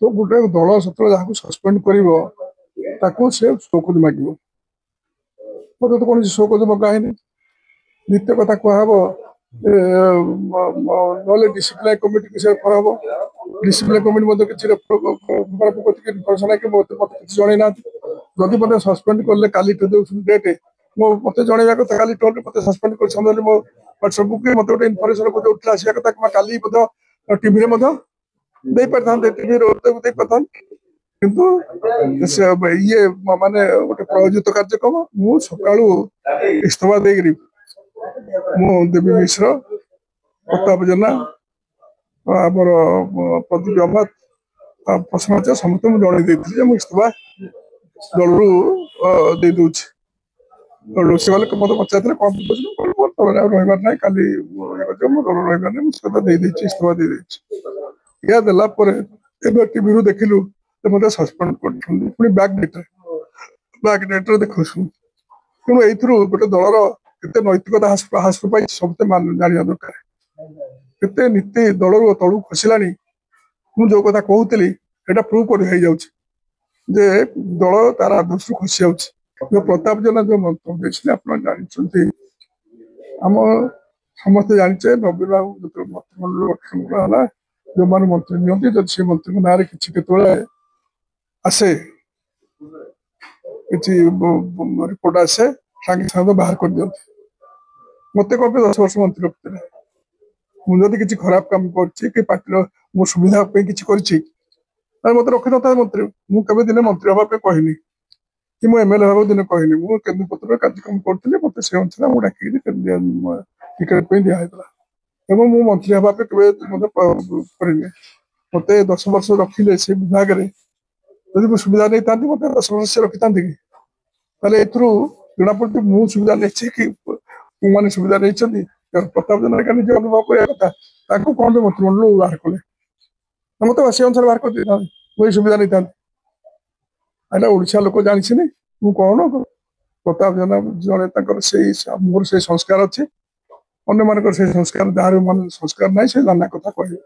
तो गोटे दल सतत जहाँ सस्पेंड कर शोकज माग मत तो कौन शोकज मगाही नित्य कथा कहब ना डिसिप्लिन कमिटी विषय कहब डिसिप्लिन कमिटी किसी इनफर्मेशन कि मत जन ना जदि मत सस्पेंड कले काली डेट मत जनवा कथा काली टोल मत सस्पेंड कर मो व्हाट्सएप को मत गोटे इनफर्मेशन को उठला आसा कथा काली टीवी दे पारता टीवी दे पारता किंतु ये माने गोटे प्रयोजित कार्यक्रम मु सका इस्तीफा देकरी मु देवी मिश्र प्रताप जेना आमर प्रदीप अमात प्रसन्न आचार्य समस्त मुझे जनई इस्तीफा दल दे दूची से गले मत पचार कौन रही ना का दल रही ना दे इस्तीफा दे या देला टीवी देखिलु मत सस्पेंड कर बैक देखु तेणु ये गोटे दलर के नैतिकता ह्रास पाई समस्त जाना दरकार के नीति दल तलू खसला जो कथा कहूली प्रूव कर जे दल तार आदर्श खसी जो प्रताप जेना जो मंत्री आप जानते आम समस्ते जाचे नवीन बाबू जो मंत्रिमंडल गठन है जो मैंने मंत्री नियंती जब से मंत्री ना के आसे कि रिपोर्ट आसे सागे सागे बाहर कर दिखते मत कौन 10 वर्ष मंत्री रखते मुझे किसी खराब काम कर पार्टी मो सुविधा किसी मत रखी न था मंत्री मुझे दिने मंत्री हाँ कहनी कि मुझे एमएलए हाँ दिन कहनी मुझे केन्दुपत्र कार्यक्रम करी मत से अनुसार मुझे डाक टिकेट दिखाई मुझे मंत्री हाँ करनी मत 10 वर्ष रखिले से विभाग में जब मुझे सुविधा नहीं था मत 10 वर्ष से रखी था कि जना पड़ती मुझे सुविधा नहीं कि मैंने सुविधा नहीं प्रताप जेना का निजे अनुभव करा कौन मंत्रिमंडल बाहर कले मत से अनुसार बाहर कर देता मुझे सुविधा नहीं था एटा ओडिशा लोक जानी मु कौन प्रताप जेना जड़े से मोर से संस्कार अच्छे अन्य मान संस्कार जहाँ मान संस्कार ना से जाना कथा कहे।